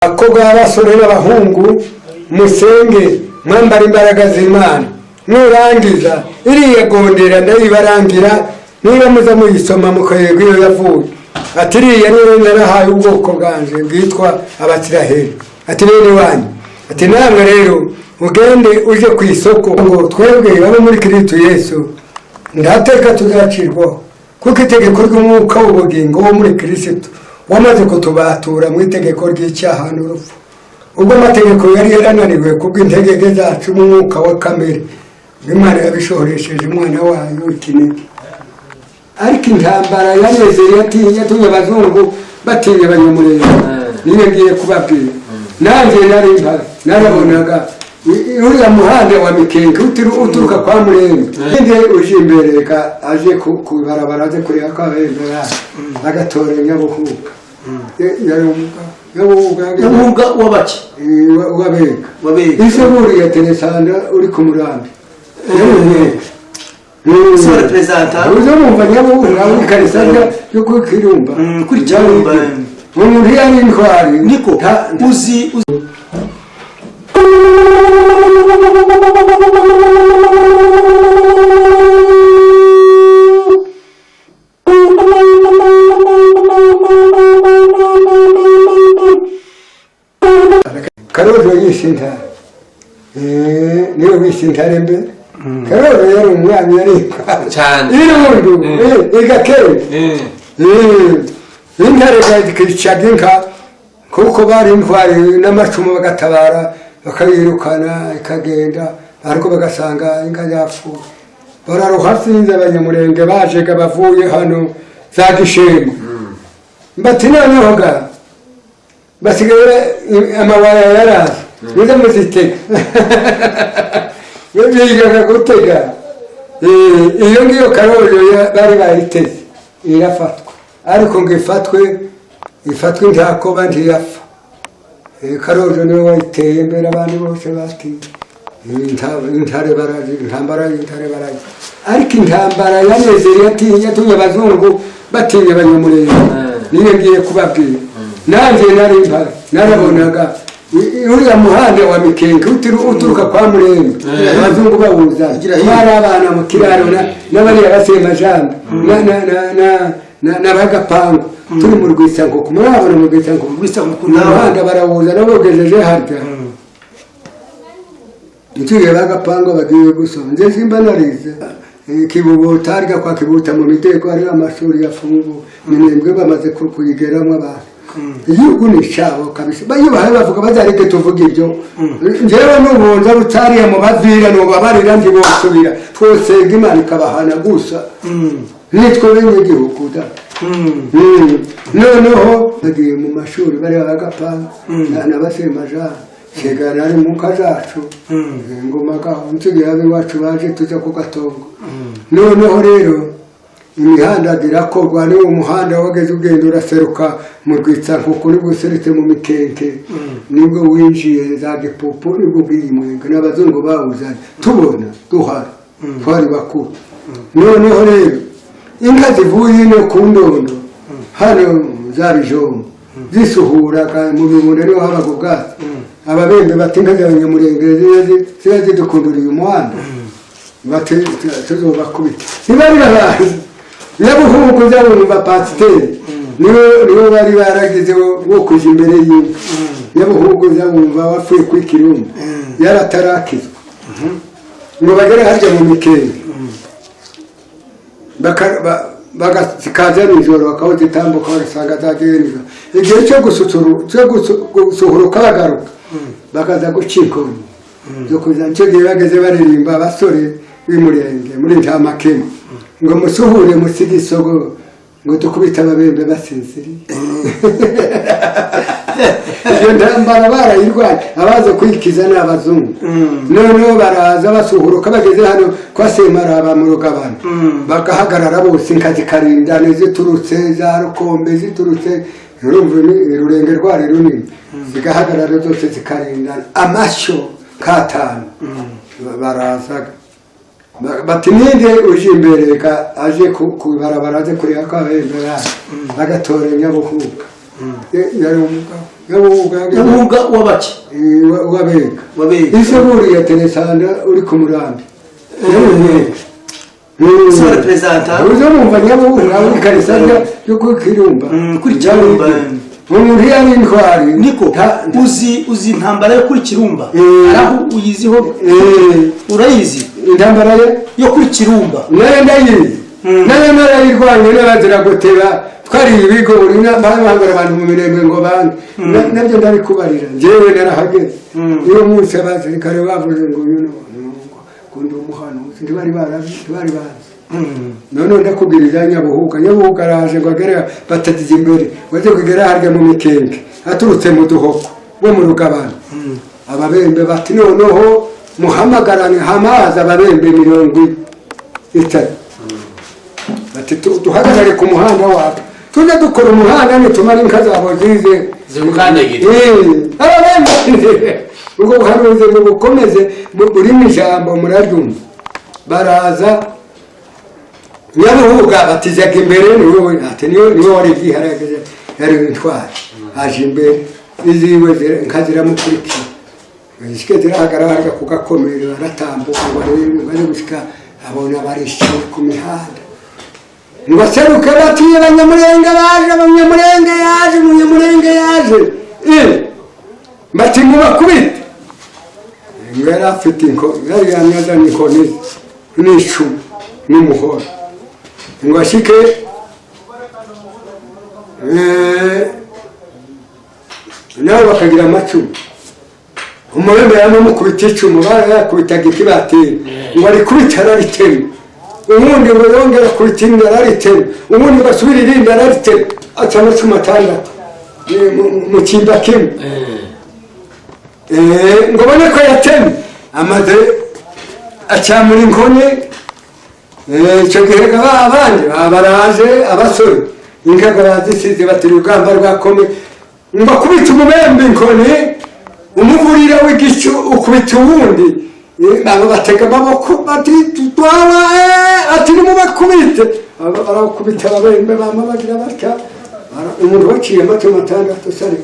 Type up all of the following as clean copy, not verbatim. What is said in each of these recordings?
Abakobwa b'abasore n'abahungu musenge mwambara imbaraga z'Imana nurangiza iriya gondera ndayibarangira niba muza muyisoma mukayego iyo yavuye ati iriya niyo narahaye ubwoko bwanje bwitwa Abisiraheli ati bene wanyu ati namwe rero ugende uje ku isoko ngo twebwe baba muri Kristo Yesu ndateka tuzacirwaho kuko itegeko ry'umwuka w'ubugingo wo muri Kristo wamaze kutubatura mu itegeko ry'icyaha n'urupfu ubwo amategeko yari yarananiwe kubw'integeke zacu mu mwuka wa kamere Imana yabishoresheje umwana wayo ikinege ariko intambara yanezeye yatumye abazungu batinya abanyamurenge niyo ngiye kubabwira nanjye narabonaga uriya muhanda wa Mikenke uturuka kwa Murenge nde uje imbere aje kubarabara aje kureba ko abendera agatora Nyabuhuga Nyabuhuga wabaki wabega ise buriya Teresanda uri ku Murambi so representa uzo mumva Nyabuhuga uri Karisanga yo ku Kirumba kuri Kirumba umuntu yari intwari niko uzi Karojo yishinta niyo wisintare mbe Karojo yari umwami yari cyane irundu igakere intare gakicaga inka kuko bari intwari n'amacumu bagatabara bakayirukana ikagenda ariko bagasanga inka yapfuye bararuha sinze abanyamurenge bajega bavuye hano za Gishembe mbati noneho ga basigaye amawaya yaraza nize muzitega bigaga gutega iyo ngiyo Karojo bari bayiteze irafatwa ariko ngo ifatwe ntakoba ntiyapfa Karojo niwe wayiteye mbere abantu bose batiye intare baraje intambara y'intare baraje ariko intambara yanezeye yatumye abazungu batinya abanyamurenge niyo ngiye kubabwira nanjye narabonaga uriya muhanda wa Mikenke uturuka kwa Murenge abazungu bawuza bari abana mu kiraro n'abariya basemajambo n'abagapangu turi mu Rwisankuku murabona mu Rwisankuku n'abahanda barawuza nabogejeje harya ntuye bagapangu bagiye gusoma nje simba narize Kibubuta arya kwa Kibubuta mu miteko ari amashuri yafungu Minembwe bamaze kuyigeramo abantu igihugu ni cyabo kabisa bayubahe bavuga bazareke tuvuga ibyo njewe n'ubunza rutariye mu bavira no babarira ndi bosubira twose Imana ikabahana gusa nitwe bene igihugu da noneho bagiye mu mashuri bari bagapanga n'abasemaja kigana ari mu kazacu ngoma gaho ntugiye abiwacu baje tuza ku Gatongo noneho rero imihanda dirakorwa ni umuhanda wageze ugenda uraseruka mu Rwisankuku nibwo useretse mu Mikenke nibwo winjiye za Gipupu nibwo bwiyimwenga n'abazungu bawuzanye tubona duhari twari bakuru noneho rero inka zivuye no ku Ndondo hano za Bijombo zisuhuraga mu bibone niho habaga ubwatsi ababembe batinga abanyamurenge zize dukunduriye umuhanda bate tuzobakubita nibarira abantu Nyabuhugu z'abumva pasiteri niwe bari baragize wo kuja imbere y'inka Nyabuhugu z'abumva wapfuye kuri Kirumba yaratarakizwa ngo bagere harya mu Mikenke bagakaza nijoro bakahoza itambuka bagasanga zagiye nijoro igihe cyo gusuhuruka bagaruka bakaza guca inkoni zo kuza nicyo gihe bageze baririmba abasore b'Imurenge muri Ntamakema ngo musuhure musige isogo ngo dukubita ababembe basinziriye iyo ntambara barayirwanya abaza kwikiza n'abazungu noneho baraza basuhuruka bageze hano kwa Semaraba mu Rugabano bagahagarara bose inka zikarindana ziturutse za Rukombe ziturutse Rurenge rwari runini zigahagarara zose zikarindana amashyo katanu barazaga bati ninde uje imbere aje kubarabara aje kureba ko abendera agatora Nyabuhuga yari umugabo Nyabuhuga wabaki wabega iseburi ya telesanda uri ku murambi so representa uzo mumva Nyabuhuga uri karisanda yo ku Kirumba kuri Kirumba umuntu yari intwari niko uzi intambara yo kuri Kirumba araho uyiziho urayizi intambara yo kuri Kirumba nayo ndayizi nayo narayirwanye n'abazira guteba twari ibigo buri n'abangara abantu mu mirembe ngo bange nabyo ndari kubarira jewe narahageze iyo munsi abasirikare bavuze ngo yuno kundi umuhano ndibari bazi none ndakubwiriza Nyabuhuga araje ngo agere batatiza imbere waje kugera harya mu mikenge aturutse mu duhoko bo mu rugabano ababembe bati noneho muhamagarane hamaza ababembe 30 bati duhagarare ku muhanda wacu tujya dukora umuhanda nitumara inka zabo zimukandagira ababembe ubwo buhanuzi bukomeze burimo ijambo muraryumva baraza Nyabuhuga batizaga imbere niwe wari byiharagaje yari intwari aje imbere iziwe nkaziramukurikiye ishike zirahagarara ku gakomero baratambuka ngo bari gushika abona barishiye ku mihanda ngo seruke batiye abanyamurenge yaje bati mubakubite yari afite yari yamyazanye inkoni n'icumu n'umuhoro ngo ashike nabo bakagira amacumu umubembe yamukubita icumu yakubitaga ikibatiri ngo arikubita araritema ubundi ngo yongera kubita indi araritema ubundi basubira irindi araritema aca amacumu 6 mu kimba kimwe ngo bone ko yatemye amaze acamura inkoni icyo gihe abandi baraje abasore inkaga bazisize batiri urugamba rwakome ngo akubita umubembe inkoni umuvurira w'igicu ukubita uwundi abo batega amaboko bati tutwara ati nimubakubite barakubita ababembe bama bagira batya umuntu waciye amato 6 sari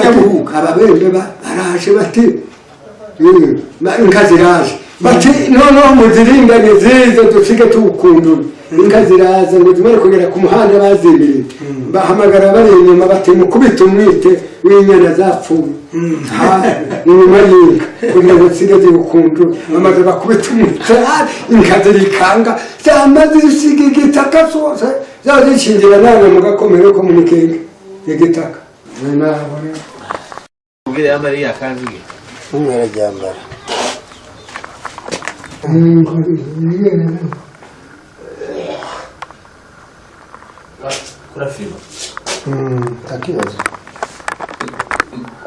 Nyabuhuga ababembe baraje bati inka ziraje bati noneho muzirindanye zize dusige tuwukundura inka ziraza ngo zimare kugera ku muhanda bazibiri bahamagara bari inyuma bati mukubita umwite w'inyana zapfuye inyuma y'inka kugira ngo zisige ziwukundura bamaze bakubita umwite inka zirikanga zamaze zisiga igitaka zose zazishingira nawe mu gakomero ko mu mikenge igitaka ubwire yamari yakanzuye umwera ryambara kurafima takibazo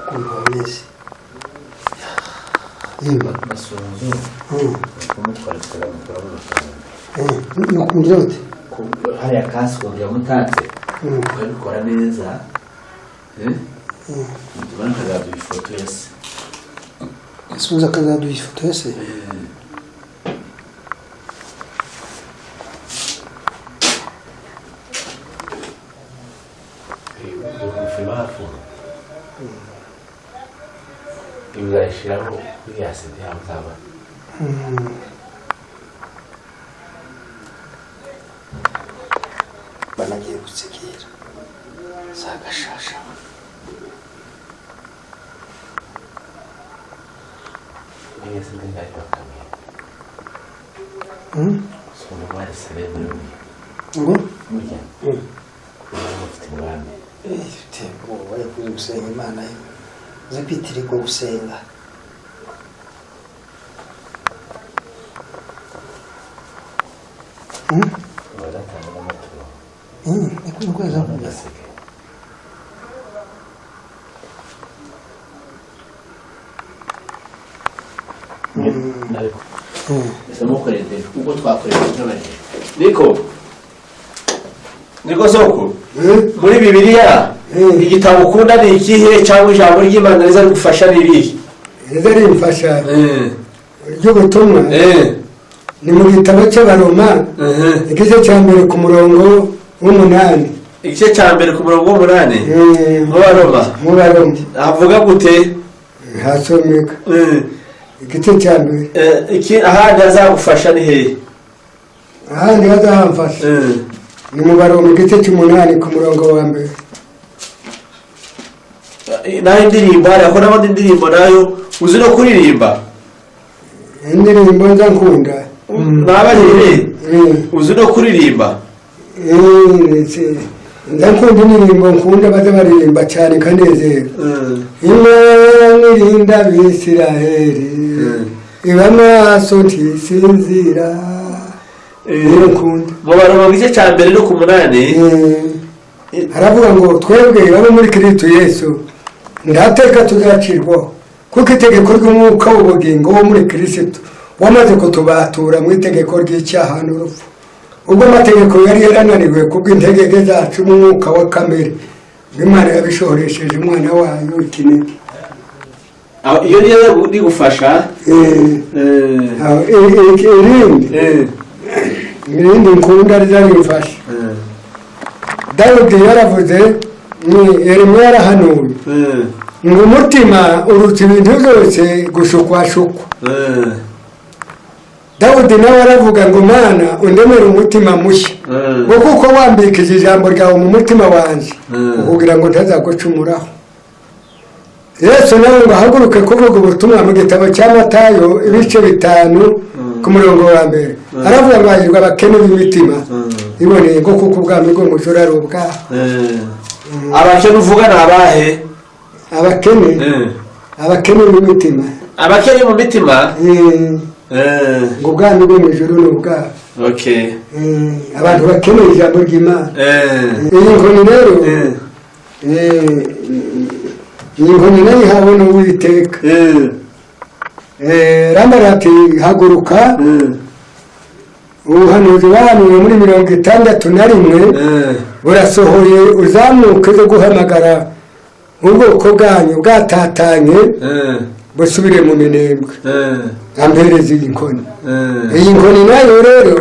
kumwezi masunzu kumutwara tukara nukumva ute hariya kasiko yamutatse ukabikora neza tubona akazaduha ifoto yose asubiza akazaduha ifoto yose ibizayishiraho yasidi hamuzaba banagiye gusekera sagashasha yesi ndingaje bakamye sono bari serene ngo murya mufite umwami ifite ubwo yakuze gusenga Imana ye uze kwitirirwa gusenga baratanga amaturo niko nukweza kuvuga nariko bisamo kurende uko twakoreye n'abandi niko soko muri Bibiliya igitabo ukunda ni ikihe cyangwa ijambo ry'Imana riza rigufasha nirihe riza rimfasha ry'ubutumwa ni mu gitabo cy'Abaroma igice cya mbere ku murongo w'8 igice cya mbere ku murongo w'umunani mu Baroma havuga gute? hasomeka igice cya mbere. Ahandi hazagufasha ni hehe? ahandi hazamfasha ni mu Baroma igice cy'umunani ku murongo wa mbere. naho indirimbo hariho n'abandi indirimbo nayo uzi no kuririmba? indirimbo nza nkunda nabajije uzi no kuririmba? nza nkunda indirimbo nkunda baze baririmba cyane kanezero. Imana irinda Abisiraheli iba maso ntisinzira. nkunda mu Baroma igice cya mbere no ku munani haravuga ngo twebwe abo muri Kristo Yesu ndateka tuzacirwaho kuko itegeko ry'umwuka w'ubugingo wo muri Kristo wamaze kutubatura mu itegeko ry'icyaha n'urupfu. ubwo amategeko yari yarananiwe kubw'integeke zacu mu mwuka wa kamere Imana yabishoresheje umwana wayo ikinege. iyo niyo rigufasha? irindi nkunda rizabifasha. Dawudi yaravuze Yeremiya yarahanuye ngo umutima uruta ibintu byose gushukwashukwa. Dawudi nawe aravuga ngo Mana undemere umutima mushya ngo kuko wambikije ijambo ryawe mu mutima wanjye kugira ngo ntazagucumuraho. Yesu nawe ngo ahaguruke kuvuga ubutumwa mu gitabo cya Matayo ibice 5 ku murongo wa mbere aravuga ngo hahirwa abakene b'imitima iboneye ngo kuko ubwami bwo mu ijuru ari ubwabo. abakene uvuga ni abahe? abakene b'imitima. abakene mu mitima ngo ubwami bwo mu ijuru ni ubwabo. abantu bakeneye ijambo ry'Imana. iyi nkoni rero iyi nkoni nayo ihawe n'Uwiteka. Rambara ati haguruka ubuhanuzi bahanuye muri 61 burasohoye uzamuke zo guhamagara ubwoko bwanyu bwatatanye busubire mu minembwe ampereza iyi nkoni. iyi nkoni nayo rero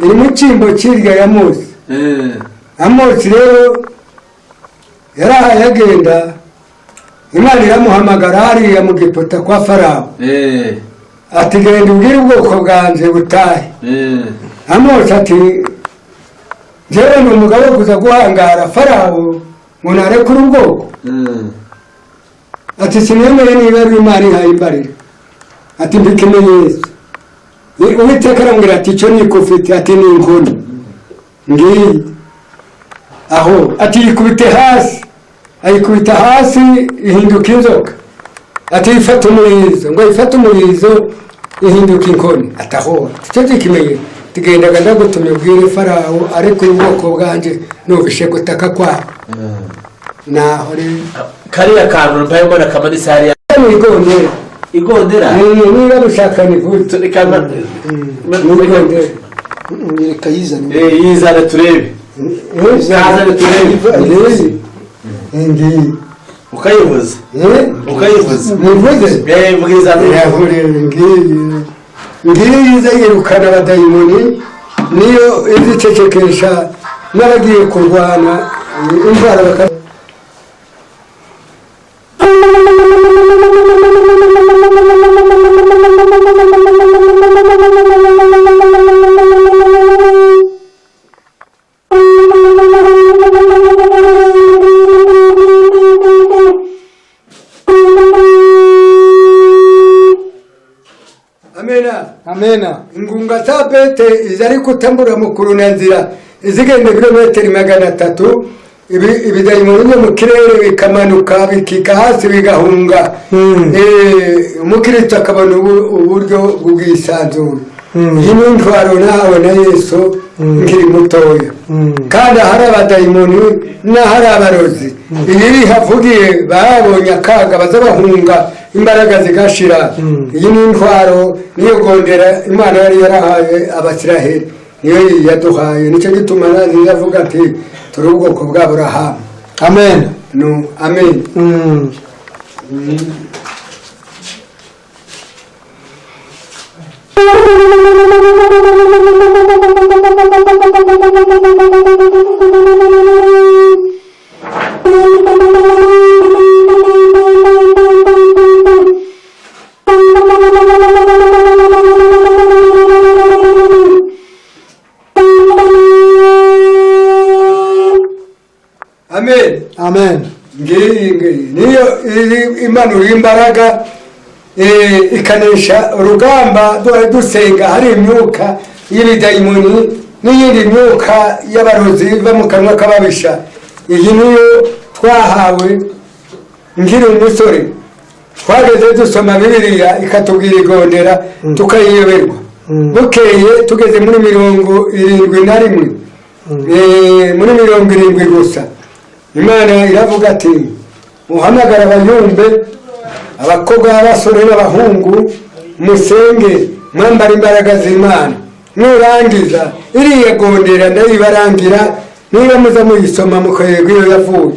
iri mu cyimbo kirya ya Mose. Amosi rero yarahaye agenda Imana iramuhamagara hariya mu Giputa kwa Farawo ati genda ubwire ubwoko bwanjye butahe. Amosi ati njyewe ni umugabo kuza guhangara Farawo ngo narekure ubwoko. ati sinemeye niba ari Imana ihaye imbarira. ati mbikimenyetso. Uwiteka arambwira ati icyo nikufite ati ni inkoni ngiyi aho ati yikubite hasi. ayikubita hasi ihinduka inzoka. ati ifata umurizo ngo ifata umurizo ihinduka inkoni. ataho icyo gikimenye tugendaga ndagutumye ubwire Farawo ariko ubwoko bwanje nubishe gutaka kwa naho rero kariya kantu mpaye mbona kamanitse hariya igondera niba rushaka ni vuta reka yizane yizane turebe ngiyi ukayivuza nivuze ngiyi iza yirukana abadayimoni niyo izicecekesha n'abagiye kurwana indwara baka Amena. Ingunga za Bete izari kutambura mu kurunanzira izigenda kilometero 300 ibidayimoni mu kirere bikamanuka bikika hasi bigahunga. Umukristo akabona uburyo bw'isanzura. Yino ntwaro nawe na Yesu nkiri mutoya. Kandi hari abadayimoni na hari abarozi. Ibi havugiye babonye akaga bazabahunga imbaraga zigashira. Iyi ni intwaro niyo gondera Imana yari yarahaye Abisiraheli niyo yaduhaye. Nicyo gituma nazi yavuga ati turi ubwoko bwa Aburahamu. amen. No amen. amen amen ngiyi niyo imanura imbaraga ikanesha urugamba dusenga. hari imyuka y'ibidayimoni n'iyindi myuka y'abarozi iva mu kanwa k'ababisha. iyi niyo twahawe nkiri umusore, twageze dusoma bibiliya ikatubwira igondera tukayiyoberwa. bukeye tugeze muri 71, muri 70 gusa Imana iravuga ati muhamagara abayumbe, abakobwa b'abasore n'abahungu, musenge mwambara imbaraga z'Imana. nurangiza iriya gondera ndayibarangira, niba muza muyisoma mukareba iyo yavuye.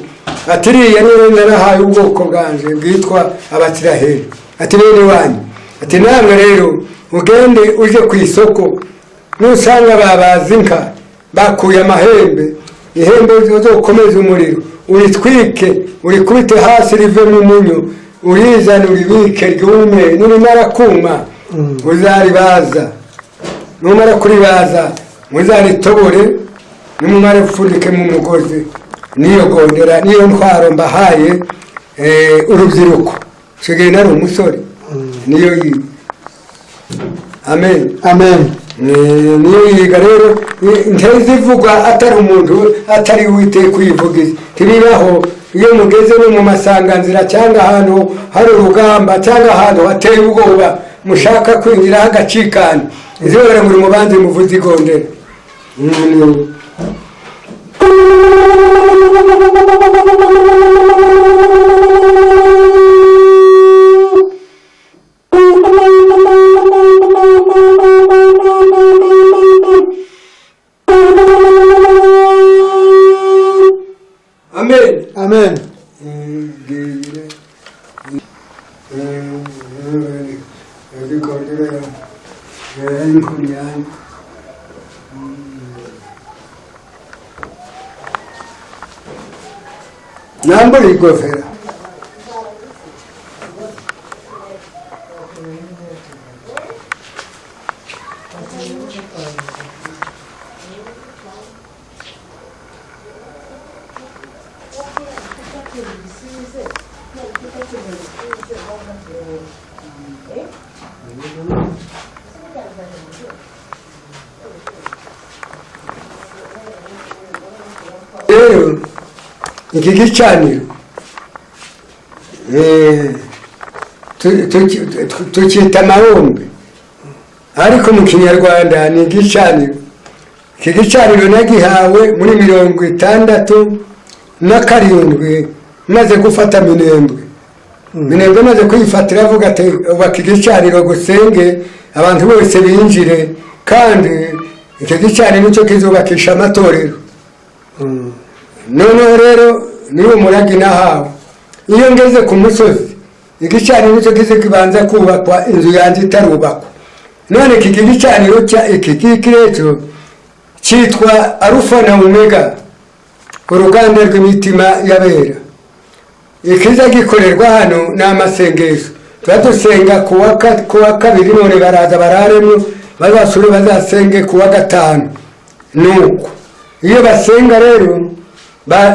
ati iriya niyo narahaye ubwoko bwanje bwitwa Abisiraheli. ati bene wanyu, ati namwe rero ugende uje ku isoko, nusanga babaza inka bakuye amahembe, ihembe uzokomeza umuriro uritwike, urikubite hasi rivemo umunyu, urizane uribike ryume, nirimara kuma uzaribaza. numara kuribaza muzaritobore, nimumara gupfundike mu mugozi. niyo gondera niyo ntwaro mbahaye urubyiruko. sigaye nari umusore, niyo yiga. amen amen niyo yiga rero. ntezivugwa atari umuntu, atari Uwiteka kuyivugiza. ntibibaho iyo mugeze no mu masanganzira cyangwa ahantu hari urugamba cyangwa ahantu hateye ubwoba mushaka kwinjira hagacikana, izibara muri mubanze muvuze igondera. amen amen nambura igofera. rero iki gicaniro tukita amahombe, ariko mu kinyarwanda ni igicaniro. iki gicaniro nagihawe muri 67 maze gufata Minembwe. Minembwe maze kuyifatira avuga ati ubaka igicaniro gusenge abantu bose binjire, kandi iki gicaniro cyo kizubakisha amatorero. noneho rero niwo muragi nahawe. iyo ngeze ku musozi, igicaniro cyo kibanza kubakwa, inzu yanjye itarubakwa. none iki gicaniro iki kireto cyitwa Arufa na Omega, uruganda rw'imitima y'abera. ikiza gikorerwa hano ni amasengesho. turadusenga kuwa kabiri, none baraza bararemo, bazasure bazasenge kuwa gatanu. nuko iyo basenga rero,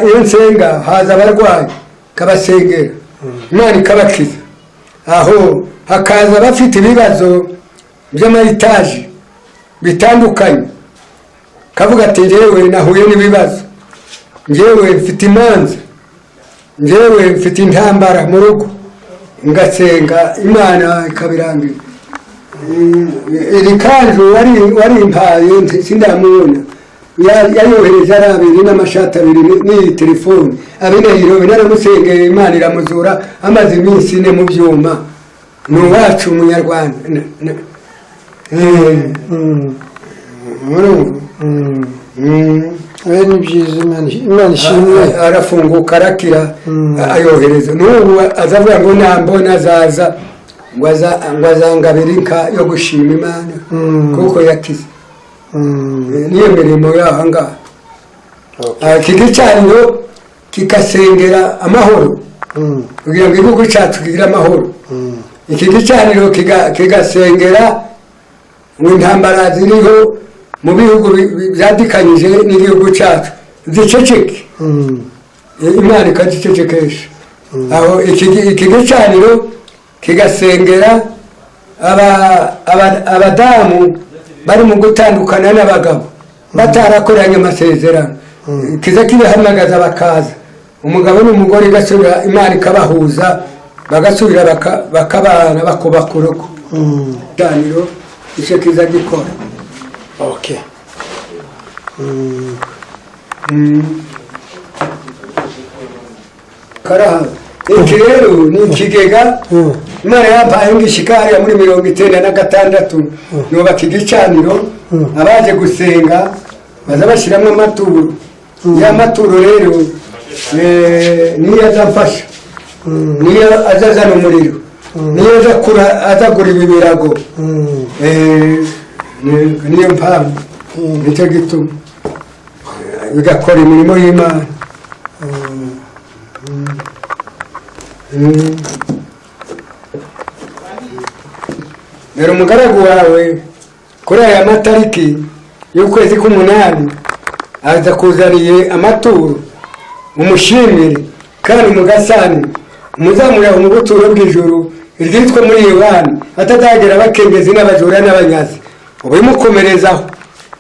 iyo nsenga haza abarwayi kabasengera, Imana ikabakiza. aho hakaza bafite ibibazo by'amayitaje bitandukanye, kavuga ati njyewe nahuye n'ibibazo, njyewe mfite imanza, njyewe mfite intambara mu rugo, ngasenga Imana ikabirangira. iri kanzu wari impaye sindamubona, yayohereje ari 2 n'amashati 2 n'iyi telefone. abinahiro naramusengeye, Imana iramuzura, amaze iminsi 4 mu byuma. ni uwacu umunyarwanda. ni byiza. Imana ishimwe. arafunguka arakira, ayohereza. n'ubu azavuga ngo nambona azaza ngo azangabira inka yo gushima Imana kuko yakize. niyo mirimo yaho ngaho. iki gicaniro kikasengera amahoro, kugira ngo igihugu cyacu kigire amahoro. iki gicaniro kigasengera ngo intambara ziriho mu bihugu byadikanyije n'igihugu cyacu ziceceke. imana ikagicecekesha aho iki gicaniro kigasengera abadamu bari mu gutandukana n'abagabo batarakoranye amasezerano, kiza kibahamagaza bakaza, umugabo n'umugore gasubira imana ikabahuza bagasubira bakabana bakubaka urugo. Ikiganiro icyo kiza gikora. Okay. Karaha iki rero ni ikigega imana yampaye ngishikari ya muri 96 nubaka igicaniro, abaje gusenga baza bashyiramo amaturo. Ya maturo rero niyo azamfasha, niyo azazana umuriro, niyo azagura ibi birago, niyo mpamvu nicyo gituma bigakora imirimo y'Imana. Rero umugaragu wawe kuri aya matariki y'ukwezi k'8 aza kuzaniye amaturo, umushimire kandi mugasani muzamurira mu buturo bw'ijuru iryitwa muri Yohana atazagera bakengezi n'abajura n'abanyazi. Ubimukomerezaho,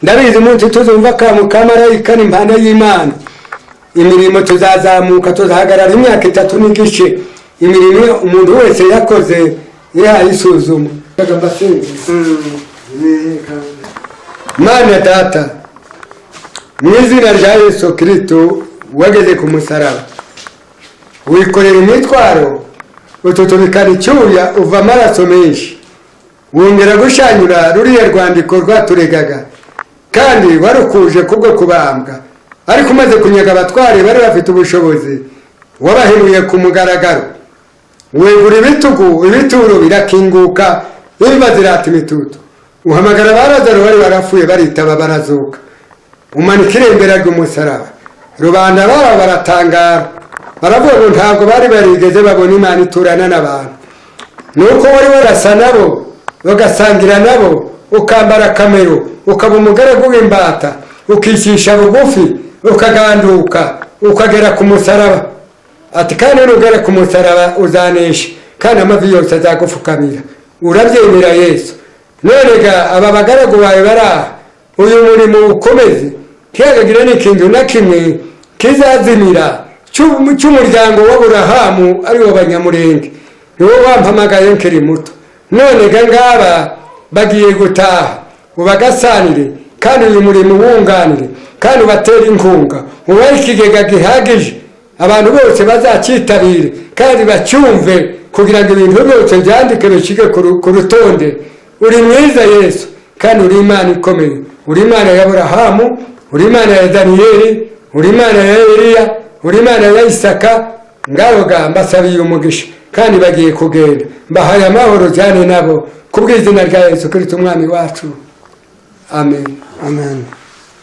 ndabizi umunsi tuzumva kamu kamarayika n'impanda y'Imana, imirimo tuzazamuka tuzahagarara imyaka 3 n'igice, imirimo umuntu wese yakoze yayisuzuma. Mana Data, mu izina rya Yesu Kristo wageze ku musaraba, wikorera imitwaro, ututubikana icyuya uva amaraso menshi, wongera gushanyura ruriya rwandiko rwaturegaga, kandi warukuje kubwo kubambwa, ariko umaze kunyaga abatware bari bafite ubushobozi wabaheruye ku mugaragaro, wegura ibitugu, ibituro birakinguka, imva zirata imitutu, uhamagara Lazaro bari barapfuye baritaba barazuka, umanika irembera ry'umusaraba, rubanda baratangara, baravuga ngo ntabwo bari barigeze babona Imana iturana n'abantu. Nuko wari warasa nabo bagasangira nabo, ukambara kamero, ukaba umugaragu w'imbata, ukicisha bugufi, ukaganduka, ukagera ku musaraba. Ati kandi nugera ku musaraba uzanesha, kandi amavi yose azagupfukamira. Urabyemera Yesu? Nonega aba bagaragu bawe baraha, uyu murimo ukomeze, ntihagagire n'ikintu na kimwe kizazimira cy'umuryango w'Aburahamu ari wo Banyamurenge. Niwo wampamagaye nkiri muto, nonega ngaba bagiye gutaha, ubagasanire kandi uyu murimo wunganire, kandi ubatera inkunga, ubahe ikigega gihagije abantu bose bazakitabire kandi bacyumve, kugira ngo ibintu byose byandike bishike ku rutonde. Uri mwiza Yesu, kandi uri Imana ikomeye, uri Imana ya Aburahamu, uri Imana ya Daniyeli, uri Imana ya Eliya, uri Imana ya Isaka. Ngaroga mbasabiye umugisha kandi bagiye kugenda, mbahaye amahoro cyane nabo kubw'izina rya Yesu Kristo umwami wacu. Amen. Amen.